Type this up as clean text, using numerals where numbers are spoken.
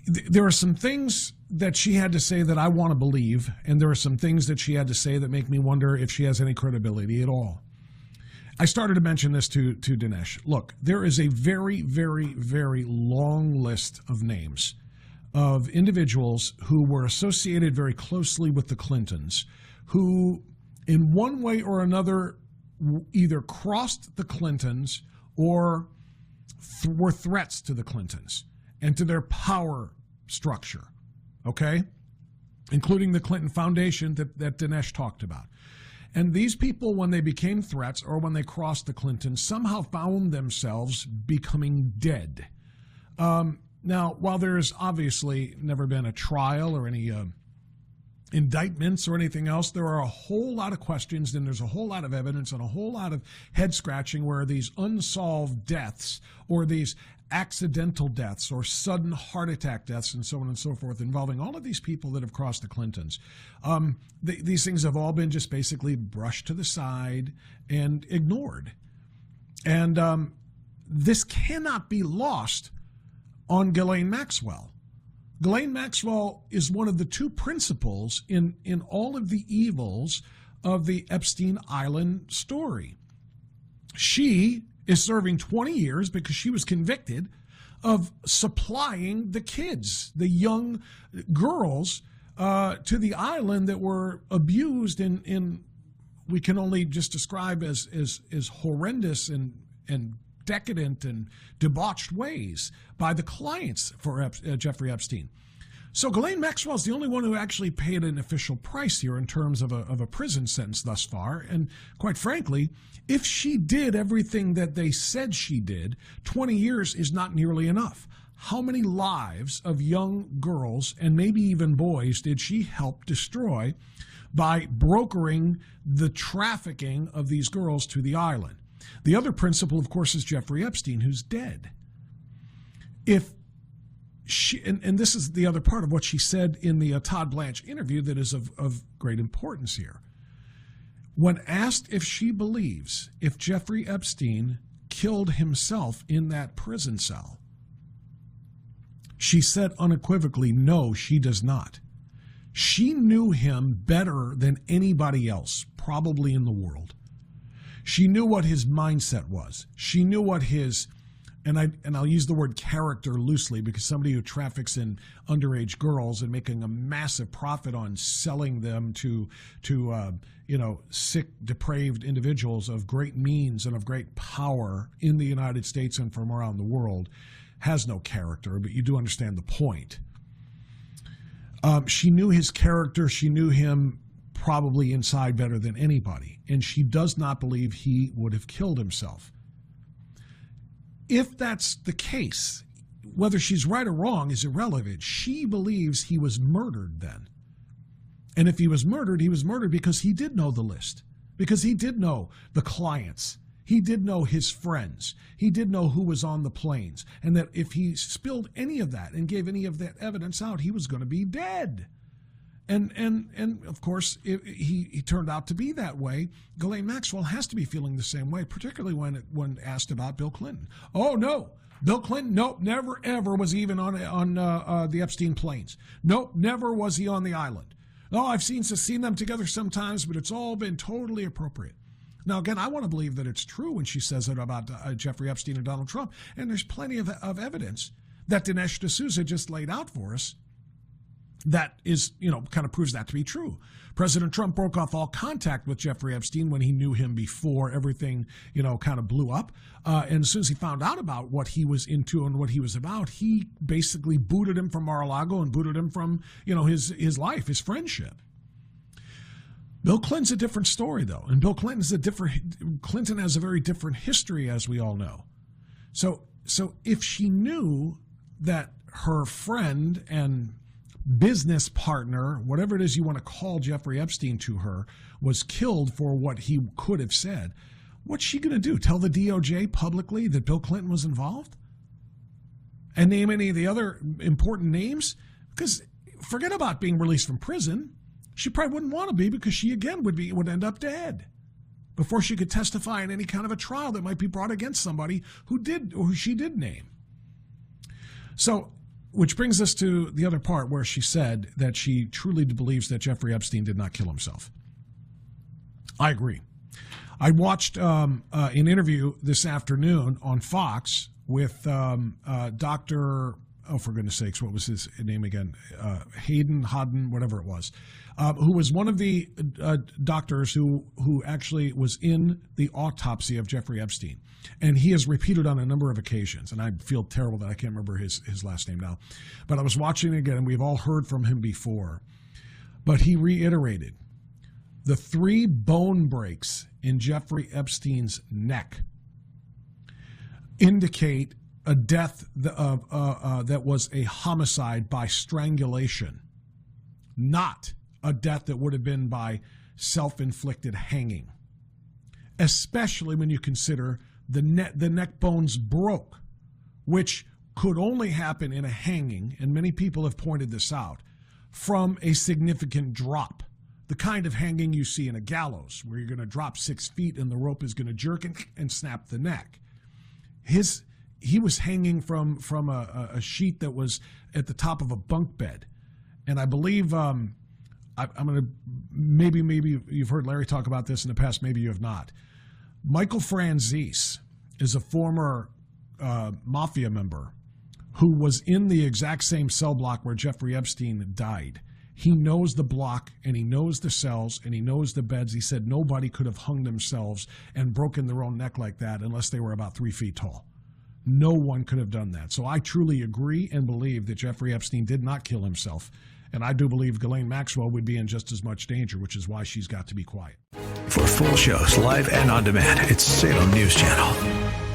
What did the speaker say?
there are some things that she had to say that I want to believe, and there are some things that she had to say that make me wonder if she has any credibility at all. I started to mention this to Dinesh. Look, there is a very, very, very long list of names of individuals who were associated very closely with the Clintons, who in one way or another either crossed the Clintons or were threats to the Clintons and to their power structure, okay? Including the Clinton Foundation that Dinesh talked about. And these people, when they became threats or when they crossed the Clintons, somehow found themselves becoming dead. Now, while there's obviously never been a trial or any indictments or anything else, there are a whole lot of questions, and there's a whole lot of evidence and a whole lot of head scratching where these unsolved deaths or these accidental deaths or sudden heart attack deaths and so on and so forth involving all of these people that have crossed the Clintons. These things have all been just basically brushed to the side and ignored. And this cannot be lost on Ghislaine Maxwell. Ghislaine Maxwell is one of the two principals in all of the evils of the Epstein Island story. She is serving 20 years because she was convicted of supplying the kids, the young girls, to the island that were abused in we can only just describe as horrendous and decadent and debauched ways by the clients for Jeffrey Epstein. So Ghislaine Maxwell is the only one who actually paid an official price here in terms of a prison sentence thus far. And quite frankly, if she did everything that they said she did, 20 years is not nearly enough. How many lives of young girls and maybe even boys did she help destroy by brokering the trafficking of these girls to the island? The other principal, of course, is Jeffrey Epstein, who's dead. If she, and this is the other part of what she said in the Todd Blanche interview that is of great importance here. When asked if she believes if Jeffrey Epstein killed himself in that prison cell, she said unequivocally, no, she does not. She knew him better than anybody else, probably in the world. She knew what his mindset was. She knew what his, and I'll use the word character loosely because somebody who traffics in underage girls and making a massive profit on selling them to sick, depraved individuals of great means and of great power in the United States and from around the world has no character, but you do understand the point. She knew his character. She knew him probably inside better than anybody, and she does not believe he would have killed himself. If that's the case, whether she's right or wrong is irrelevant. She believes he was murdered then. And if he was murdered because he did know the list, because he did know the clients. He did know his friends. He did know who was on the planes, and that if he spilled any of that and gave any of that evidence out, he was going to be dead. And of course, he turned out to be that way. Ghislaine Maxwell has to be feeling the same way, particularly when asked about Bill Clinton. Oh, no. Bill Clinton, nope, never, ever was he even on the Epstein planes. Nope, never was he on the island. Oh, I've seen them together sometimes, but it's all been totally appropriate. Now, again, I want to believe that it's true when she says it about Jeffrey Epstein and Donald Trump, and there's plenty of evidence that Dinesh D'Souza just laid out for us that is, kind of proves that to be true. President Trump broke off all contact with Jeffrey Epstein when he knew him before everything, kind of blew up. And as soon as he found out about what he was into and what he was about, he basically booted him from Mar-a-Lago and booted him from, his life, his friendship. Bill Clinton's a different story, though. And Bill Clinton's Clinton has a very different history, as we all know. So if she knew that her friend and business partner, whatever it is you want to call Jeffrey Epstein to her, was killed for what he could have said, what's she going to do? Tell the DOJ publicly that Bill Clinton was involved? And name any of the other important names? Because forget about being released from prison. She probably wouldn't want to be, because she, again, would end up dead before she could testify in any kind of a trial that might be brought against somebody who she did name. So which brings us to the other part where she said that she truly believes that Jeffrey Epstein did not kill himself. I agree. I watched an interview this afternoon on Fox with Dr. Oh, for goodness sakes, what was his name again? Hodden, whatever it was, who was one of the doctors who actually was in the autopsy of Jeffrey Epstein. And he has repeated on a number of occasions, and I feel terrible that I can't remember his last name now. But I was watching it again, and we've all heard from him before. But he reiterated the 3 bone breaks in Jeffrey Epstein's neck indicate a death that was a homicide by strangulation, not a death that would have been by self-inflicted hanging, especially when you consider the neck bones broke, which could only happen in a hanging, and many people have pointed this out, from a significant drop. The kind of hanging you see in a gallows, where you're going to drop 6 feet and the rope is going to jerk and snap the neck. He was hanging from a sheet that was at the top of a bunk bed. And I believe, I'm going to, maybe you've heard Larry talk about this in the past, maybe you have not. Michael Frantz is a former mafia member who was in the exact same cell block where Jeffrey Epstein died. He knows the block, and he knows the cells, and he knows the beds. He said nobody could have hung themselves and broken their own neck like that unless they were about 3 feet tall. No one could have done that. So I truly agree and believe that Jeffrey Epstein did not kill himself. And I do believe Ghislaine Maxwell would be in just as much danger, which is why she's got to be quiet. For full shows, live and on demand, it's Salem News Channel.